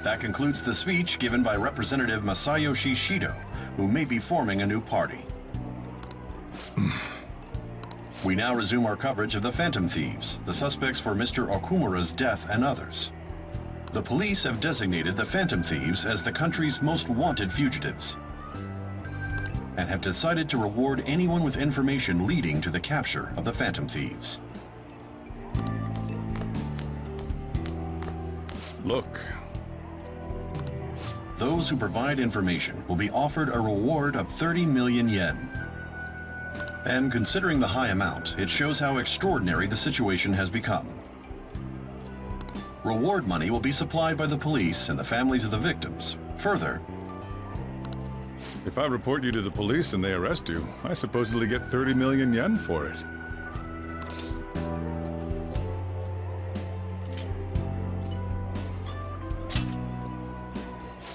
That concludes the speech given by Representative Masayoshi Shido, who may be forming a new party. We now resume our coverage of the Phantom Thieves, the suspects for Mr. Okumura's death and others. The police have designated the Phantom Thieves as the country's most wanted fugitives, and have decided to reward anyone with information leading to the capture of the Phantom Thieves. Look. Those who provide information will be offered a reward of 30 million yen. And considering the high amount, it shows how extraordinary the situation has become. Reward money will be supplied by the police and the families of the victims. Further, If I report you to the police and they arrest you, I supposedly get 30 million yen for it.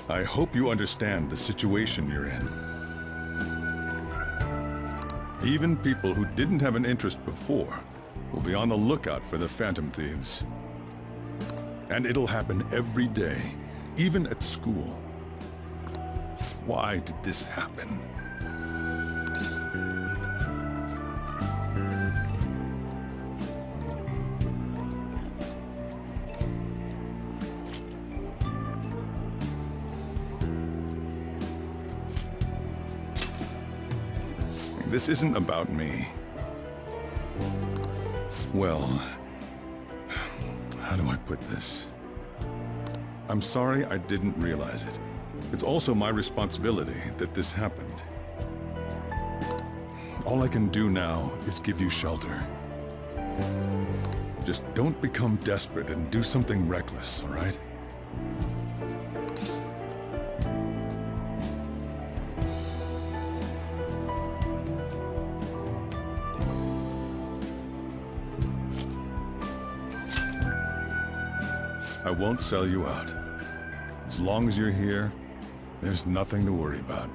I hope you understand the situation you're in. Even people who didn't have an interest before will be on the lookout for the Phantom Thieves. And it'll happen every day, even at school. Why did this happen? This isn't about me. Well, how do I put this? I'm sorry I didn't realize it. It's also my responsibility that this happened. All I can do now is give you shelter. Just don't become desperate and do something reckless, all right? I won't sell you out. As long as you're here, there's nothing to worry about.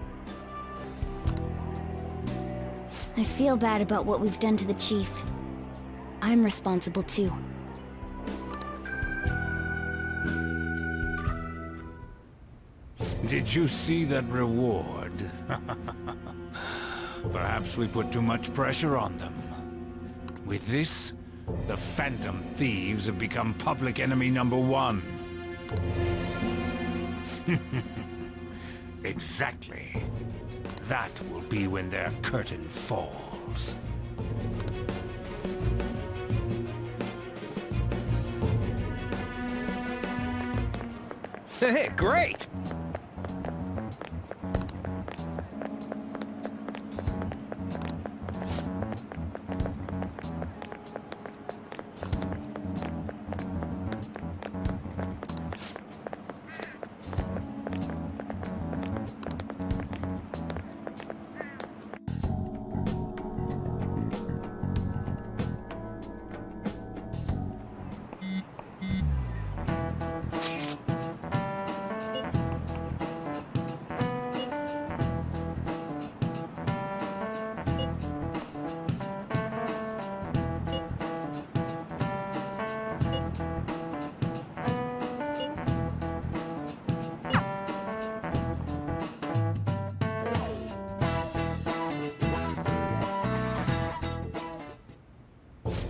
I feel bad about what we've done to the chief. I'm responsible too. Did you see that reward? Perhaps we put too much pressure on them. With this, the Phantom Thieves have become public enemy #1. Exactly. That will be when their curtain falls. Hey, great!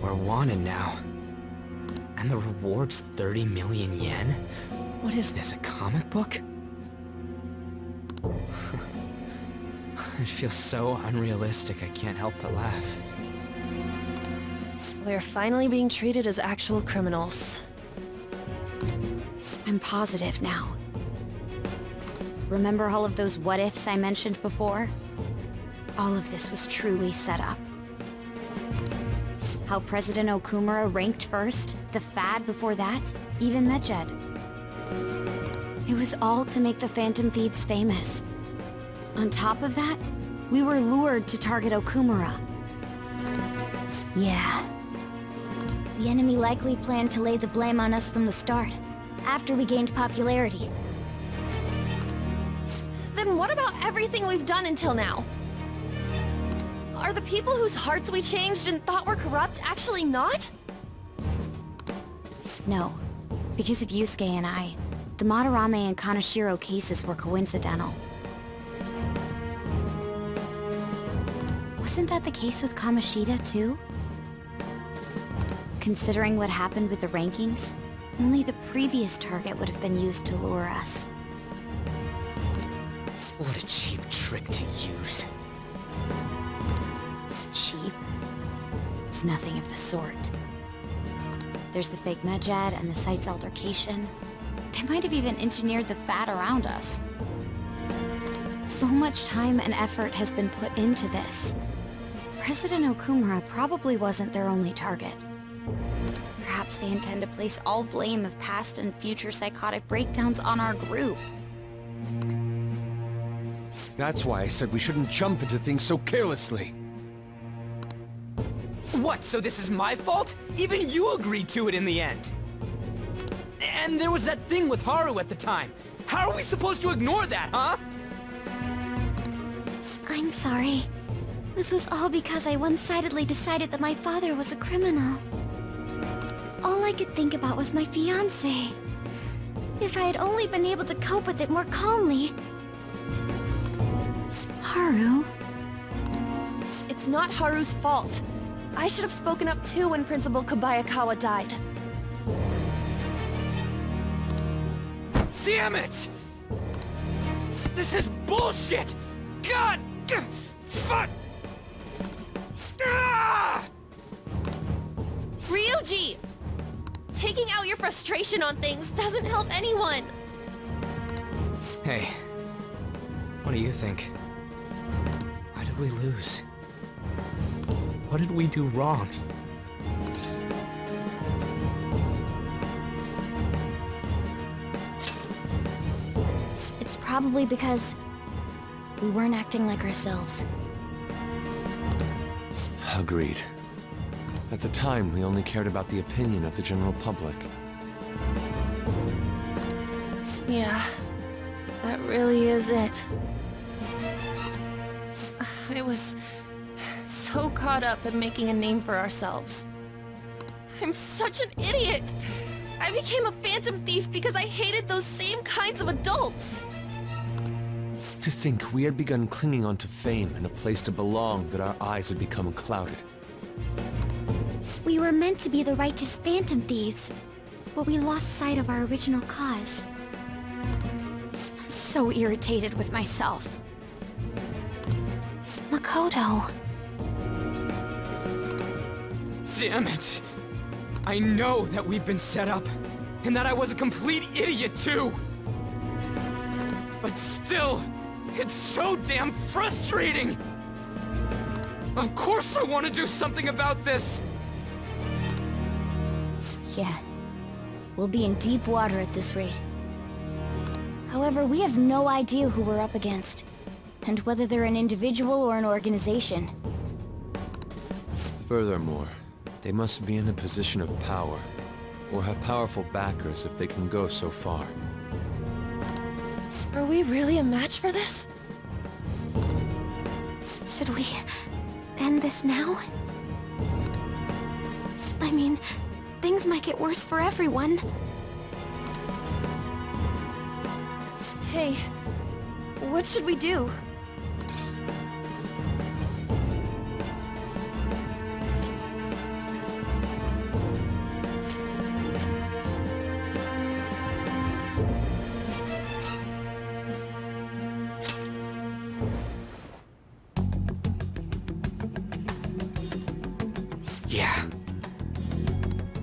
We're wanted now. And the reward's 30 million yen? What is this, a comic book? It feels so unrealistic I can't help but laugh. We're finally being treated as actual criminals. I'm positive now. Remember all of those what-ifs I mentioned before? All of this was truly set up. How President Okumura ranked first, the Fad before that, even Medjed. It was all to make the Phantom Thieves famous. On top of that, we were lured to target Okumura. Yeah. The enemy likely planned to lay the blame on us from the start, after we gained popularity. Then what about everything we've done until now? Are the people whose hearts we changed and thought were corrupt actually not? No. Because of Yusuke and I, the Madarame and Kaneshiro cases were coincidental. Wasn't that the case with Kamoshida, too? Considering what happened with the rankings, only the previous target would have been used to lure us. What a cheap trick to use. Cheap? It's nothing of the sort. There's the fake Medjed and the site's altercation. They might have even engineered the fad around us. So much time and effort has been put into this. President Okumura probably wasn't their only target. Perhaps they intend to place all blame of past and future psychotic breakdowns on our group. That's why I said we shouldn't jump into things so carelessly. What, so this is my fault? Even you agreed to it in the end. And there was that thing with Haru at the time. How are we supposed to ignore that, huh? I'm sorry. This was all because I one-sidedly decided that my father was a criminal. All I could think about was my fiancé. If I had only been able to cope with it more calmly. Haru? It's not Haru's fault. I should have spoken up too when Principal Kobayakawa died. Damn it! This is bullshit! God! Fuck! Ah! Ryuji! Taking out your frustration on things doesn't help anyone! Hey, what do you think? Why did we lose? What did we do wrong? It's probably because we weren't acting like ourselves. Agreed. At the time, we only cared about the opinion of the general public. Yeah, that really is it. I was so caught up in making a name for ourselves. I'm such an idiot! I became a phantom thief because I hated those same kinds of adults! To think we had begun clinging onto fame and a place to belong that our eyes had become clouded. We were meant to be the righteous phantom thieves, but we lost sight of our original cause. I'm so irritated with myself. Makoto. Damn it! I know that we've been set up, and that I was a complete idiot too! But still, it's so damn frustrating! Of course I want to do something about this! Yeah. We'll be in deep water at this rate. However, we have no idea who we're up against, and whether they're an individual or an organization. Furthermore, they must be in a position of power, or have powerful backers if they can go so far. Are we really a match for this? Should we end this now? I mean, things might get worse for everyone. Hey, what should we do? Yeah.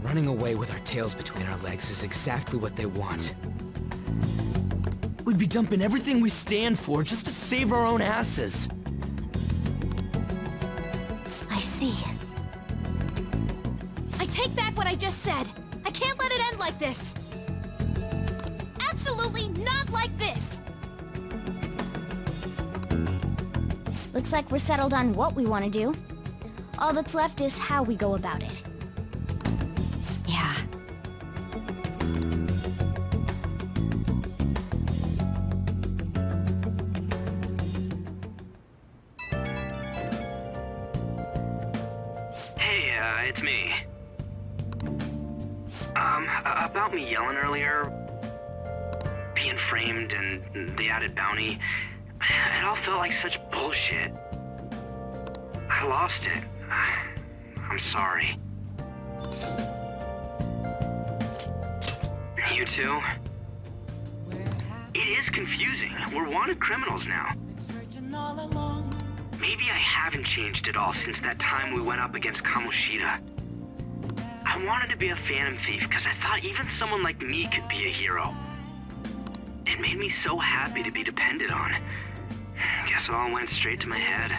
Running away with our tails between our legs is exactly what they want. We'd be dumping everything we stand for just to save our own asses. I see. I take back what I just said. I can't let it end like this. Absolutely not like this. Looks like we're settled on what we want to do. All that's left is how we go about it. Yeah. Hey, it's me. About me yelling earlier, being framed and the added bounty, it all felt like such bullshit. I lost it. I'm sorry. You too? It is confusing. We're wanted criminals now. Maybe I haven't changed at all since that time we went up against Kamoshida. I wanted to be a phantom thief because I thought even someone like me could be a hero. It made me so happy to be depended on. Guess it all went straight to my head.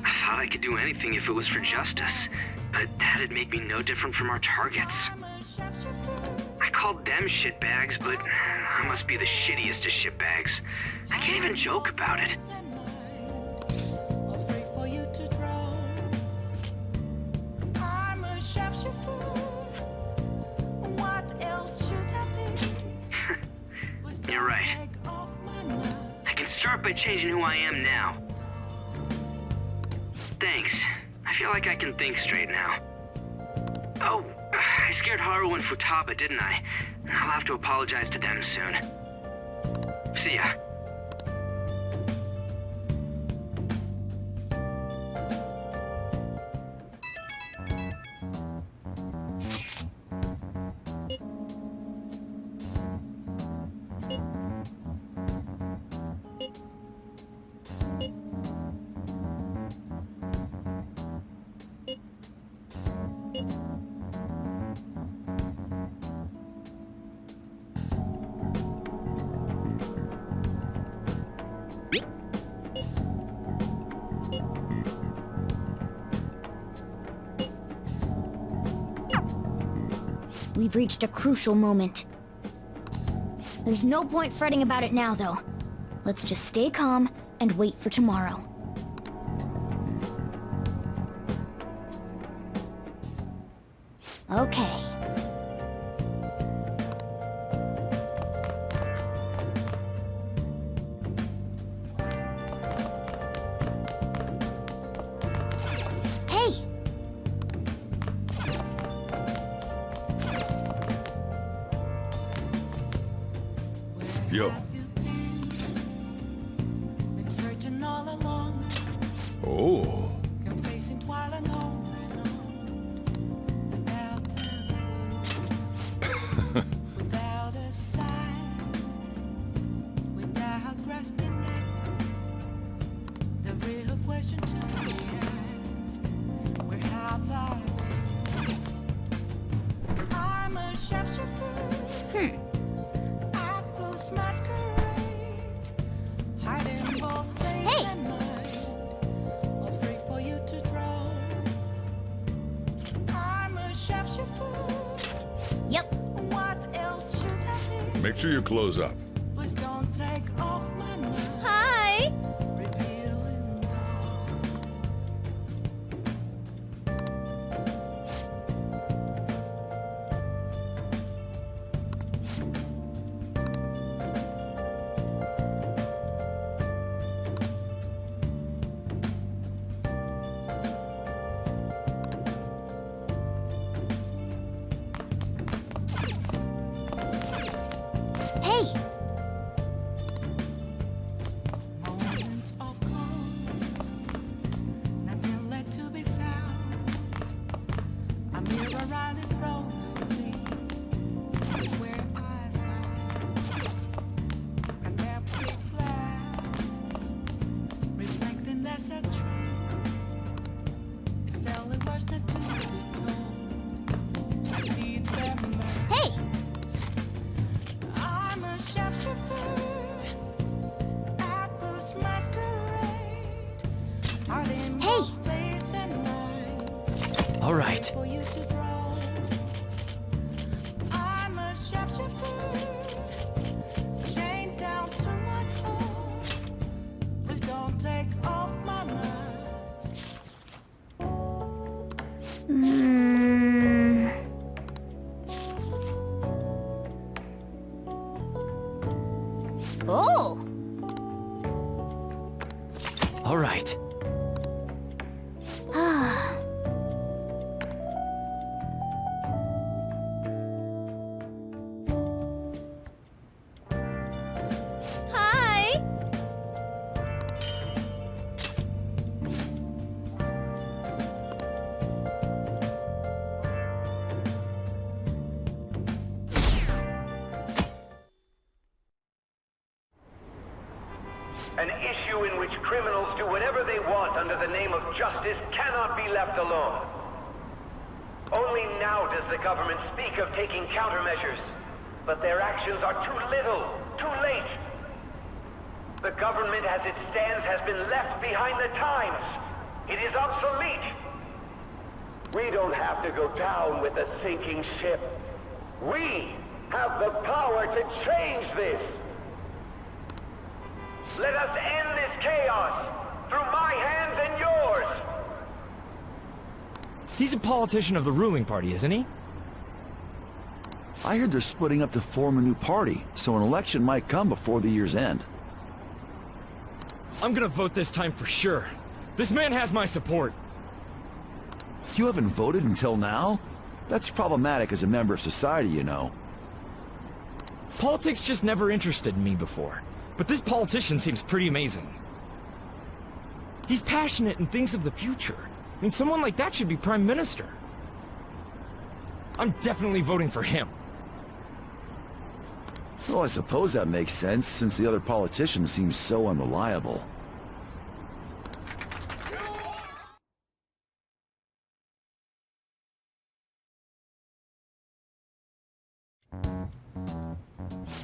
I thought I could do anything if it was for justice, but that'd make me no different from our targets. I called them shitbags, but I must be the shittiest of shitbags. I can't even joke about it. You're right. I can start by changing who I am now. Thanks. I feel like I can think straight now. Oh, I scared Haru and Futaba, didn't I? I'll have to apologize to them soon. See ya. We've reached a crucial moment. There's no point fretting about it now, though. Let's just stay calm and wait for tomorrow. Okay. Hey! Yo. Oh. Yep. Make sure you close up. Hi! Hey! Hey! Hey! All right. Oh! All right. An issue in which criminals do whatever they want under the name of justice cannot be left alone. Only now does the government speak of taking countermeasures, but their actions are too little, too late. The government as it stands has been left behind the times. It is obsolete. We don't have to go down with the sinking ship. We have the power to change this. Let us end this chaos through my hands and yours. He's a politician of the ruling party, isn't he? I heard they're splitting up to form a new party, so an election might come before the year's end. I'm gonna vote this time for sure. This man has my support. You haven't voted until now? That's problematic as a member of society, you know. Politics just never interested me before, but this politician seems pretty amazing. He's passionate and thinks of the future. I mean, someone like that should be Prime Minister. I'm definitely voting for him. Well, I suppose that makes sense, since the other politician seems so unreliable.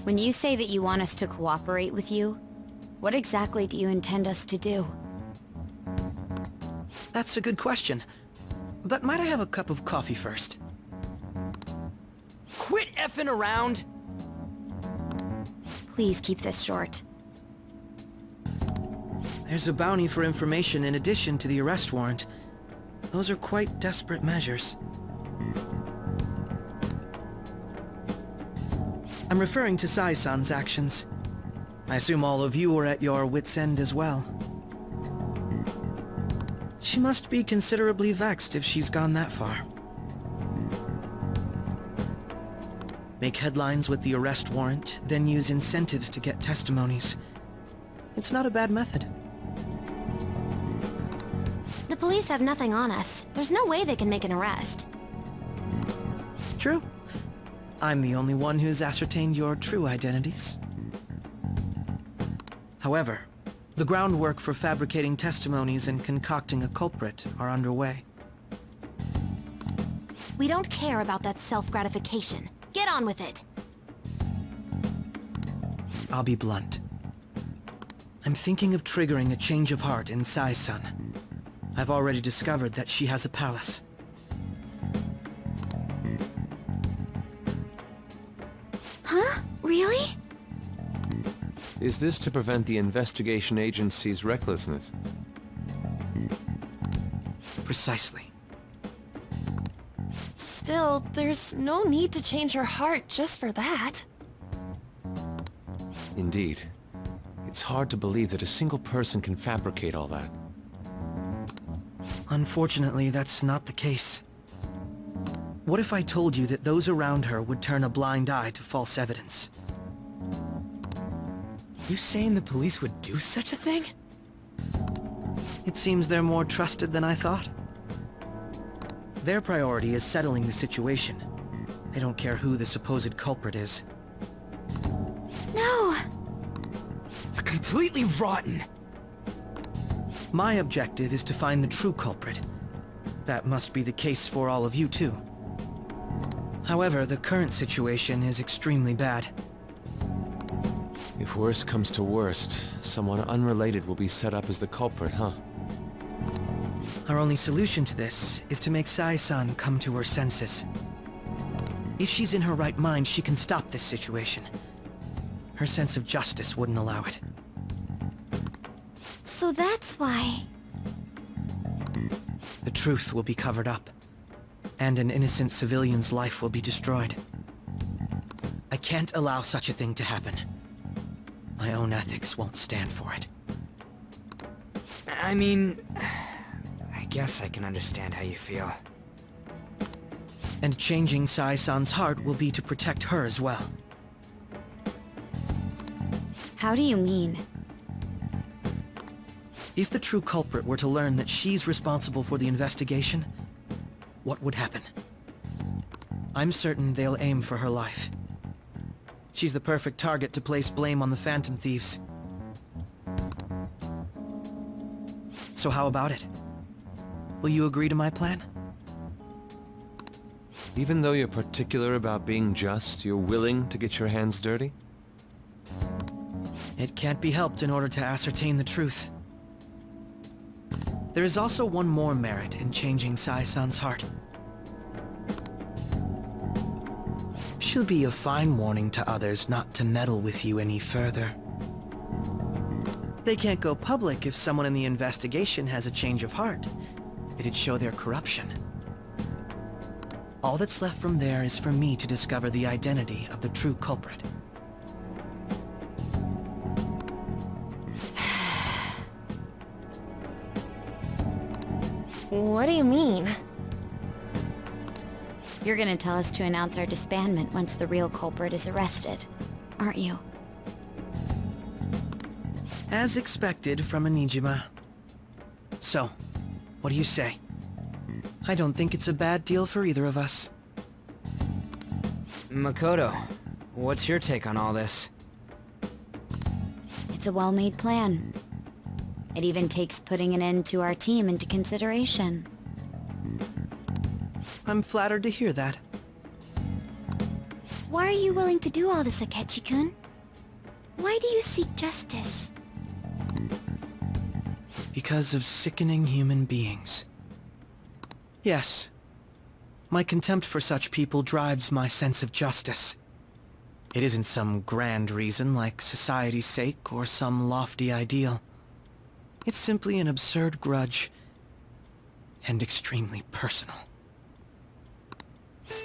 When you say that you want us to cooperate with you, what exactly do you intend us to do? That's a good question. But might I have a cup of coffee first? Quit effing around! Please keep this short. There's a bounty for information in addition to the arrest warrant. Those are quite desperate measures. I'm referring to Sai-san's actions. I assume all of you are at your wits' end as well. She must be considerably vexed if she's gone that far. Make headlines with the arrest warrant, then use incentives to get testimonies. It's not a bad method. The police have nothing on us. There's no way they can make an arrest. True. I'm the only one who's ascertained your true identities. However, the groundwork for fabricating testimonies and concocting a culprit are underway. We don't care about that self-gratification. Get on with it. I'll be blunt. I'm thinking of triggering a change of heart in Sai-san. I've already discovered that she has a palace. Huh? Really? Is this to prevent the investigation agency's recklessness? Precisely. Still, there's no need to change her heart just for that. Indeed. It's hard to believe that a single person can fabricate all that. Unfortunately, that's not the case. What if I told you that those around her would turn a blind eye to false evidence? You saying the police would do such a thing? It seems they're more trusted than I thought. Their priority is settling the situation. They don't care who the supposed culprit is. No! They're completely rotten! My objective is to find the true culprit. That must be the case for all of you too. However, the current situation is extremely bad. If worst comes to worst, someone unrelated will be set up as the culprit, huh? Our only solution to this is to make Sai-san come to her senses. If she's in her right mind, she can stop this situation. Her sense of justice wouldn't allow it. So that's why... The truth will be covered up, and an innocent civilian's life will be destroyed. I can't allow such a thing to happen. My own ethics won't stand for it. I mean... I guess I can understand how you feel. And changing Sai-san's heart will be to protect her as well. How do you mean? If the true culprit were to learn that she's responsible for the investigation, what would happen? I'm certain they'll aim for her life. She's the perfect target to place blame on the Phantom Thieves. So how about it? Will you agree to my plan? Even though you're particular about being just, you're willing to get your hands dirty? It can't be helped in order to ascertain the truth. There is also one more merit in changing Sai-san's heart. She'll be a fine warning to others not to meddle with you any further. They can't go public if someone in the investigation has a change of heart. It'd show their corruption. All that's left from there is for me to discover the identity of the true culprit. What do you mean? You're gonna tell us to announce our disbandment once the real culprit is arrested, aren't you? As expected from a Nijima. So, what do you say? I don't think it's a bad deal for either of us. Makoto, what's your take on all this? It's a well-made plan. It even takes putting an end to our team into consideration. I'm flattered to hear that. Why are you willing to do all this, Akechi-kun? Why do you seek justice? Because of sickening human beings. Yes. My contempt for such people drives my sense of justice. It isn't some grand reason like society's sake or some lofty ideal. It's simply an absurd grudge, and extremely personal.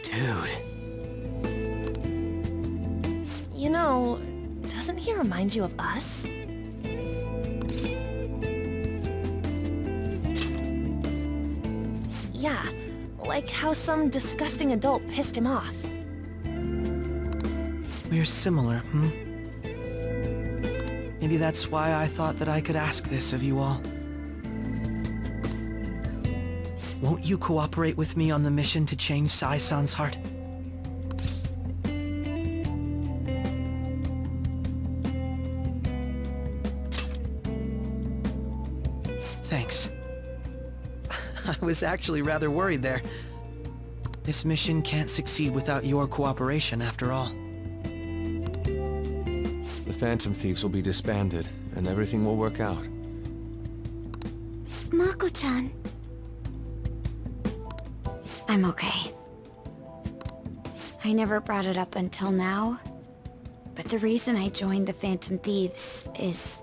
Dude. You know, doesn't he remind you of us? Yeah, like how some disgusting adult pissed him off. We're similar, hmm? Maybe that's why I thought that I could ask this of you all. Won't you cooperate with me on the mission to change Sai-san's heart? Thanks. I was actually rather worried there. This mission can't succeed without your cooperation, after all. The Phantom Thieves will be disbanded, and everything will work out. Mako-chan. I'm okay. I never brought it up until now, but the reason I joined the Phantom Thieves is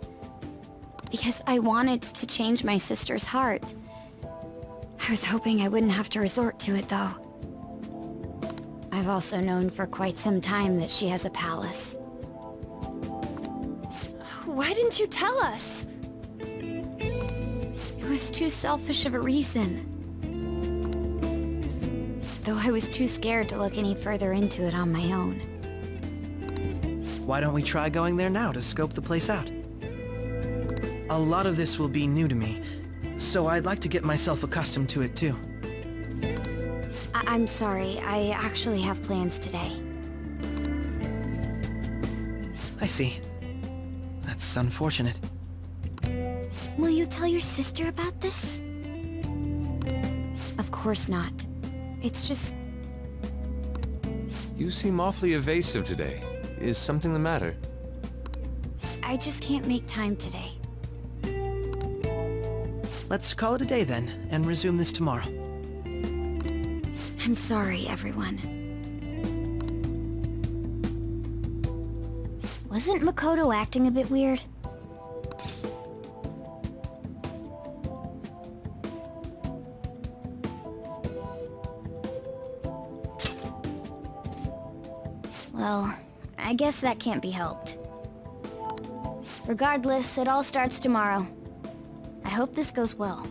because I wanted to change my sister's heart. I was hoping I wouldn't have to resort to it, though. I've also known for quite some time that she has a palace. Why didn't you tell us? It was too selfish of a reason. Though I was too scared to look any further into it on my own. Why don't we try going there now to scope the place out? A lot of this will be new to me, so I'd like to get myself accustomed to it too. I'm sorry, I actually have plans today. I see. That's unfortunate. Will you tell your sister about this? Of course not. It's just... You seem awfully evasive today. Is something the matter? I just can't make time today. Let's call it a day then, and resume this tomorrow. I'm sorry, everyone. Wasn't Makoto acting a bit weird? Well, I guess that can't be helped. Regardless, it all starts tomorrow. I hope this goes well.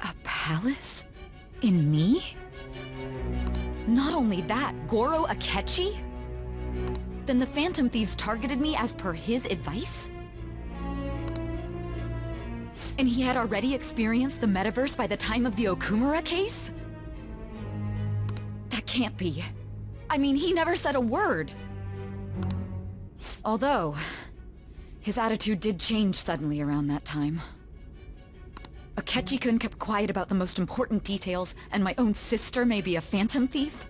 A palace? In me? Not only that, Goro Akechi? Then the Phantom Thieves targeted me as per his advice? And he had already experienced the metaverse by the time of the Okumura case? That can't be. I mean, he never said a word. Although, his attitude did change suddenly around that time. Akechi-kun kept quiet about the most important details, and my own sister may be a phantom thief?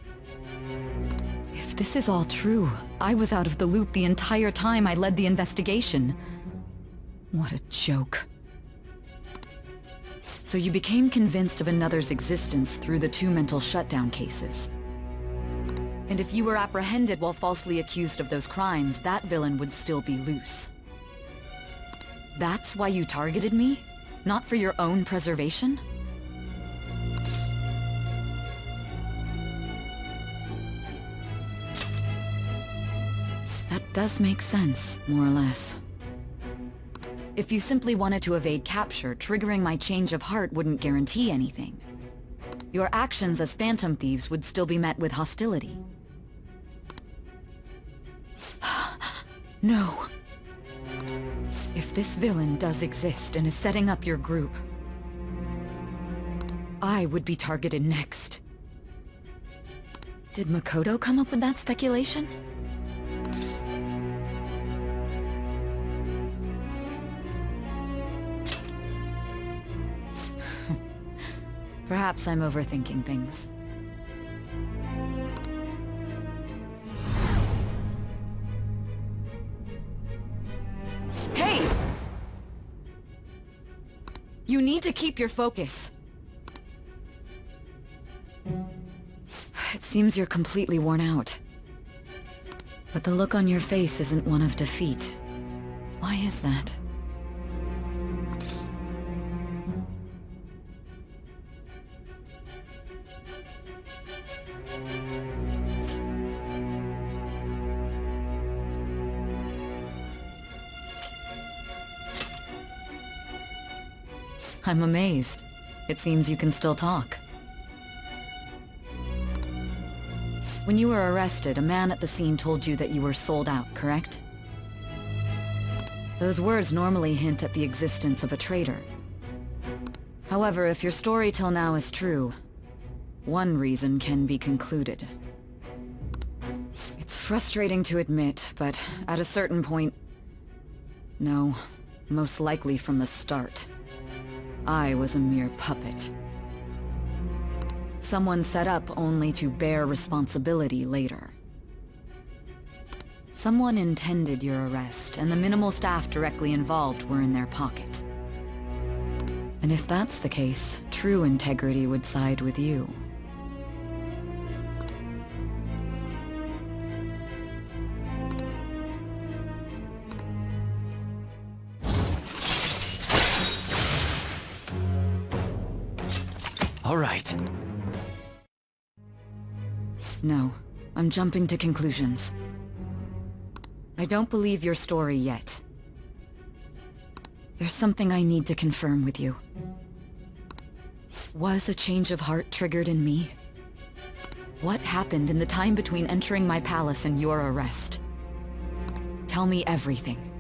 If this is all true, I was out of the loop the entire time I led the investigation. What a joke. So you became convinced of another's existence through the 2 mental shutdown cases. And if you were apprehended while falsely accused of those crimes, that villain would still be loose. That's why you targeted me? Not for your own preservation? That does make sense, more or less. If you simply wanted to evade capture, triggering my change of heart wouldn't guarantee anything. Your actions as phantom thieves would still be met with hostility. No. If this villain does exist and is setting up your group, I would be targeted next. Did Makoto come up with that speculation? Perhaps I'm overthinking things. Hey! You need to keep your focus. It seems you're completely worn out. But the look on your face isn't one of defeat. Why is that? I'm amazed. It seems you can still talk. When you were arrested, a man at the scene told you that you were sold out, correct? Those words normally hint at the existence of a traitor. However, if your story till now is true, one reason can be concluded. It's frustrating to admit, but at a certain point... No, most likely from the start. I was a mere puppet. Someone set up only to bear responsibility later. Someone intended your arrest, and the minimal staff directly involved were in their pocket. And if that's the case, true integrity would side with you. All right. No, I'm jumping to conclusions. I don't believe your story yet. There's something I need to confirm with you. Was a change of heart triggered in me? What happened in the time between entering my palace and your arrest? Tell me everything.